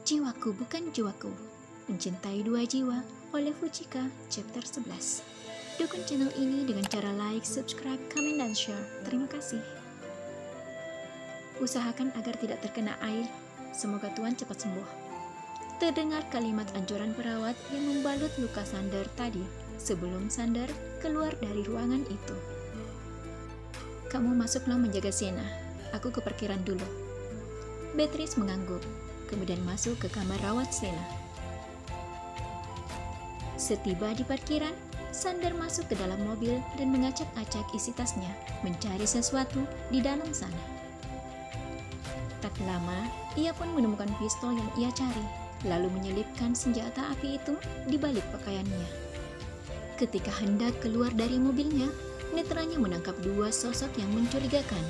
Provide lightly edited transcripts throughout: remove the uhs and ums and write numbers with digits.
Jiwaku Bukan Jiwaku, Mencintai Dua Jiwa oleh Fujika, chapter 11. Dukung channel ini dengan cara like, subscribe, komen, dan share. Terima kasih. Usahakan agar tidak terkena air. Semoga Tuan cepat sembuh. Terdengar kalimat anjuran perawat yang membalut luka Sander tadi sebelum Sander keluar dari ruangan itu. Kamu masuklah menjaga Sienna. Aku ke parkiran dulu. Beatrice mengangguk, kemudian masuk ke kamar rawat Sienna. Setiba di parkiran, Sander masuk ke dalam mobil dan mengacak-acak isi tasnya, mencari sesuatu di dalam sana. Tak lama, ia pun menemukan pistol yang ia cari, lalu menyelipkan senjata api itu di balik pakaiannya. Ketika hendak keluar dari mobilnya, netranya menangkap dua sosok yang mencurigakan.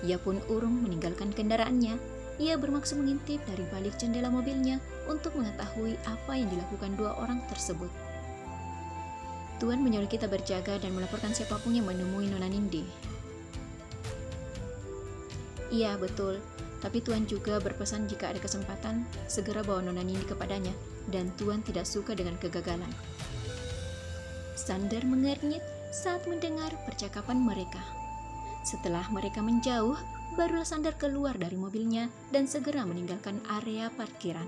Ia pun urung meninggalkan kendaraannya. Ia bermaksud mengintip dari balik jendela mobilnya untuk mengetahui apa yang dilakukan dua orang tersebut. Tuan menyuruh kita berjaga dan melaporkan siapapun yang menemui Nona Nindi. Iya, betul. Tapi Tuan juga berpesan jika ada kesempatan, segera bawa Nona Nindi kepadanya, dan Tuan tidak suka dengan kegagalan. Sander mengernyit saat mendengar percakapan mereka. Setelah mereka menjauh, barulah Sander keluar dari mobilnya dan segera meninggalkan area parkiran.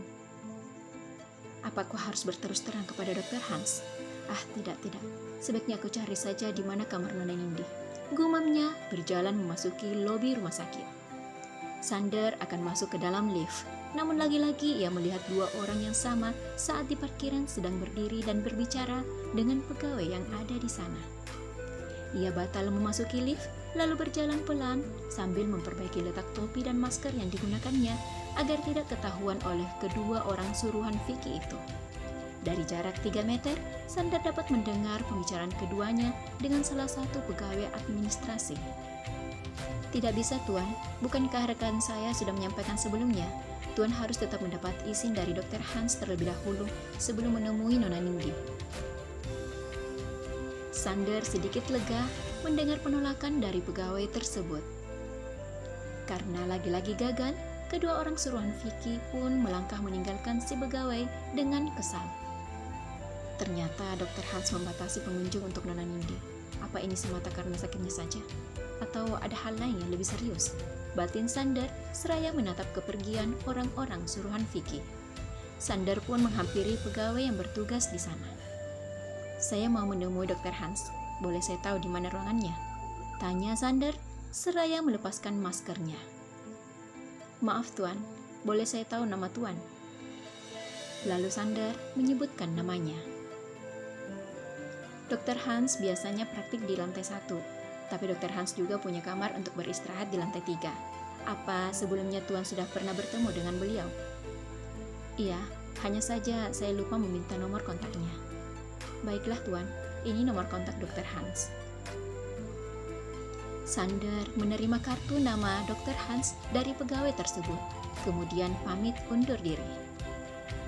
Apakah harus berterus terang kepada Dr. Hans? Tidak. Sebaiknya aku cari saja di mana kamar Nona Nindi. Gumamnya berjalan memasuki lobi rumah sakit. Sander akan masuk ke dalam lift. Namun lagi-lagi ia melihat dua orang yang sama saat di parkiran sedang berdiri dan berbicara dengan pegawai yang ada di sana. Ia batal memasuki lift, lalu berjalan pelan sambil memperbaiki letak topi dan masker yang digunakannya agar tidak ketahuan oleh kedua orang suruhan Vicky itu. Dari jarak 3 meter, Sander dapat mendengar pembicaraan keduanya dengan salah satu pegawai administrasi. Tidak bisa, Tuan. Bukankah rekan saya sudah menyampaikan sebelumnya? Tuan harus tetap mendapat izin dari Dr. Hans terlebih dahulu sebelum menemui Nona Nindi. Sander sedikit lega mendengar penolakan dari pegawai tersebut. Karena lagi-lagi gagal, kedua orang suruhan Vicky pun melangkah meninggalkan si pegawai dengan kesal. Ternyata Dr. Hans membatasi pengunjung untuk Nona Nindi. Apa ini semata karena sakitnya saja? Atau ada hal lain yang lebih serius? Batin Sander seraya menatap kepergian orang-orang suruhan Vicky. Sander pun menghampiri pegawai yang bertugas di sana. Saya mau menemui Dr. Hans. Boleh saya tahu di mana ruangannya? Tanya Sander seraya melepaskan maskernya. Maaf Tuan, boleh saya tahu nama Tuan? Lalu Sander menyebutkan namanya. Dr. Hans biasanya praktik di lantai 1, tapi Dr. Hans juga punya kamar untuk beristirahat di lantai 3. Apa sebelumnya Tuan sudah pernah bertemu dengan beliau? Iya, hanya saja saya lupa meminta nomor kontaknya. Baiklah Tuan, ini nomor kontak Dr. Hans. Sander menerima kartu nama Dr. Hans dari pegawai tersebut, kemudian pamit undur diri.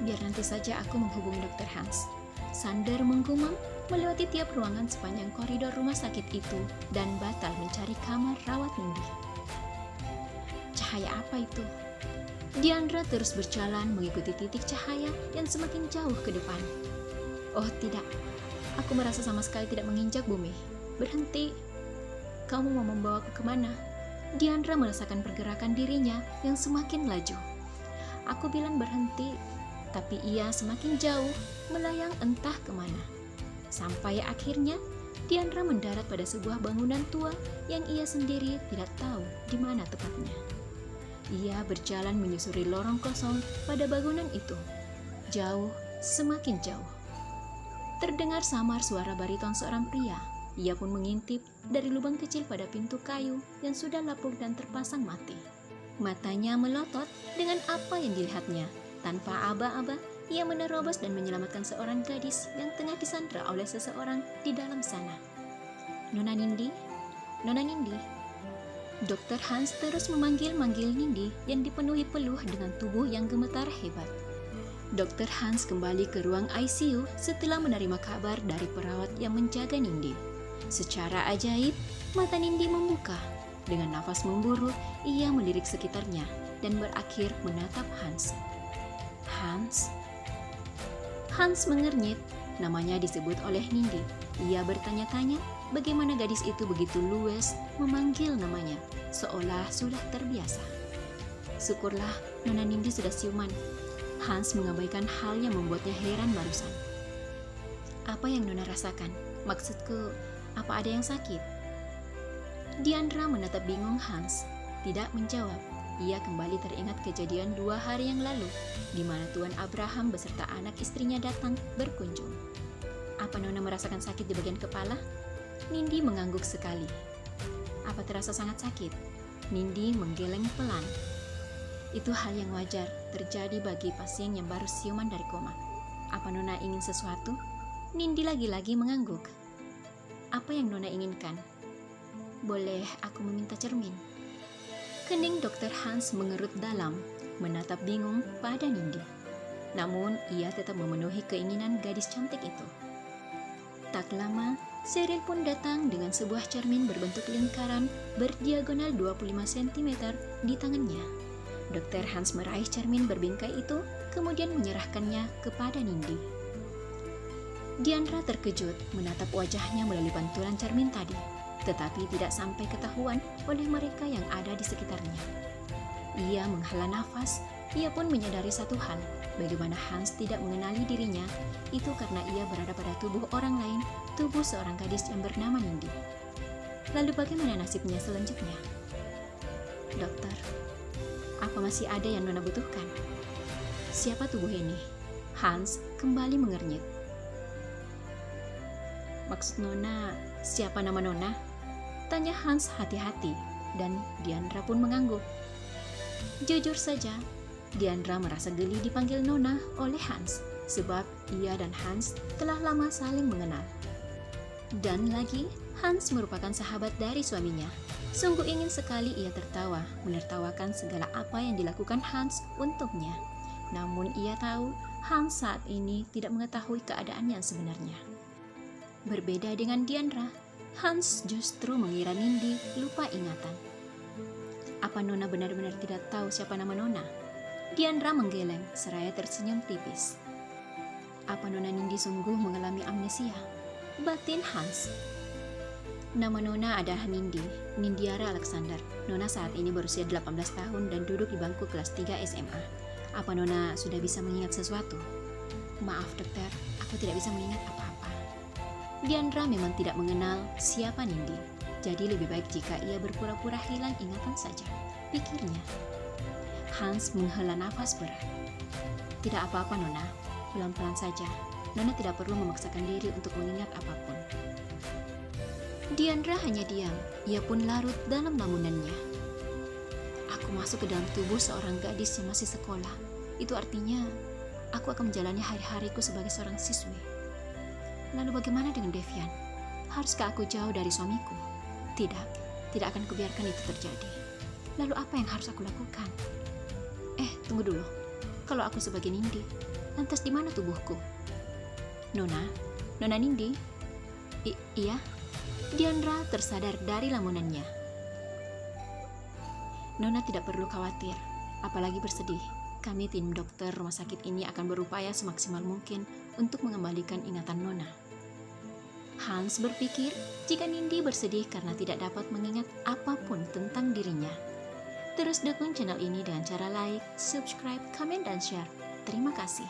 Biar nanti saja aku menghubungi Dr. Hans. Sander menggumam melewati tiap ruangan sepanjang koridor rumah sakit itu dan batal mencari kamar rawat Nindi. Cahaya apa itu? Diandra terus berjalan mengikuti titik cahaya yang semakin jauh ke depan. Oh tidak, aku merasa sama sekali tidak menginjak bumi. Berhenti. Kamu mau membawaku kemana? Diandra merasakan pergerakan dirinya yang semakin laju. Aku bilang berhenti, tapi ia semakin jauh melayang entah kemana. Sampai akhirnya Diandra mendarat pada sebuah bangunan tua yang ia sendiri tidak tahu di mana tepatnya. Ia berjalan menyusuri lorong kosong pada bangunan itu. Jauh, semakin jauh. Terdengar samar suara bariton seorang pria. Ia pun mengintip dari lubang kecil pada pintu kayu yang sudah lapuk dan terpasang mati. Matanya melotot dengan apa yang dilihatnya. Tanpa aba-aba, ia menerobos dan menyelamatkan seorang gadis yang tengah disandra oleh seseorang di dalam sana. Nona Nindi, Nona Nindi. Dr. Hans terus memanggil-manggil Nindi yang dipenuhi peluh dengan tubuh yang gemetar hebat. Dr. Hans kembali ke ruang ICU setelah menerima kabar dari perawat yang menjaga Nindi. Secara ajaib, mata Nindi membuka. Dengan nafas memburu, ia melirik sekitarnya dan berakhir menatap Hans. Hans mengernyit. Namanya disebut oleh Nindi. Ia bertanya-tanya bagaimana gadis itu begitu luwes memanggil namanya, seolah sudah terbiasa. Syukurlah Nona Nindi sudah siuman. Hans mengabaikan hal yang membuatnya heran barusan. Apa yang Nona rasakan? Maksudku, apa ada yang sakit? Diandra menatap bingung Hans, tidak menjawab. Ia kembali teringat kejadian 2 hari yang lalu, di mana Tuan Abraham beserta anak istrinya datang berkunjung. Apa Nona merasakan sakit di bagian kepala? Nindi mengangguk sekali. Apa terasa sangat sakit? Nindi menggeleng pelan. Itu hal yang wajar terjadi bagi pasien yang baru siuman dari koma. Apa Nona ingin sesuatu? Nindi lagi-lagi mengangguk. Apa yang Nona inginkan? Boleh aku meminta cermin? Kening Dr. Hans mengerut dalam, menatap bingung pada Nindi. Namun, ia tetap memenuhi keinginan gadis cantik itu. Tak lama, Cheryl pun datang dengan sebuah cermin berbentuk lingkaran berdiagonal 25 cm di tangannya. Dr. Hans meraih cermin berbingkai itu, kemudian menyerahkannya kepada Nindi. Diandra terkejut menatap wajahnya melalui pantulan cermin tadi, tetapi tidak sampai ketahuan oleh mereka yang ada di sekitarnya. Ia menghela nafas. Ia pun menyadari satu hal, bagaimana Hans tidak mengenali dirinya, itu karena ia berada pada tubuh orang lain, tubuh seorang gadis yang bernama Nindi. Lalu bagaimana nasibnya selanjutnya? Dokter, apa masih ada yang Nona butuhkan? Siapa tubuh ini? Hans kembali mengernyit. Maksud Nona, siapa nama Nona? Tanya Hans hati-hati, dan Diandra pun mengangguk. Jujur saja, Diandra merasa geli dipanggil Nona oleh Hans, sebab ia dan Hans telah lama saling mengenal. Dan lagi, Hans merupakan sahabat dari suaminya. Sungguh ingin sekali ia tertawa, menertawakan segala apa yang dilakukan Hans untuknya. Namun ia tahu, Hans saat ini tidak mengetahui keadaan yang sebenarnya. Berbeda dengan Diandra, Hans justru mengira Nindi lupa ingatan. Apa Nona benar-benar tidak tahu siapa nama Nona? Diandra menggeleng seraya tersenyum tipis. Apa Nona Nindi sungguh mengalami amnesia? Batin Hans. Nama Nona adalah Nindi, Nindiara Alexander. Nona saat ini berusia 18 tahun dan duduk di bangku kelas 3 SMA. Apa Nona sudah bisa mengingat sesuatu? Maaf dokter, aku tidak bisa mengingat apa-apa. Diandra memang tidak mengenal siapa Nindi, jadi lebih baik jika ia berpura-pura hilang ingatan saja, pikirnya. Hans menghela nafas berat. Tidak apa-apa Nona, pelan-pelan saja. Nona tidak perlu memaksakan diri untuk mengingat apapun. Diandra hanya diam, ia pun larut dalam lamunannya. Aku masuk ke dalam tubuh seorang gadis yang masih sekolah. Itu artinya, aku akan menjalani hari-hariku sebagai seorang siswi. Lalu bagaimana dengan Devian? Haruskah aku jauh dari suamiku? Tidak akan kubiarkan itu terjadi. Lalu apa yang harus aku lakukan? Tunggu dulu. Kalau aku sebagai Nindi, lantas di mana tubuhku? Nona Nindi? Iya? Diandra tersadar dari lamunannya. Nona tidak perlu khawatir, apalagi bersedih. Kami tim dokter rumah sakit ini akan berupaya semaksimal mungkin untuk mengembalikan ingatan Nona. Hans berpikir jika Nindi bersedih karena tidak dapat mengingat apapun tentang dirinya. Terus dukung channel ini dengan cara like, subscribe, komen, dan share. Terima kasih.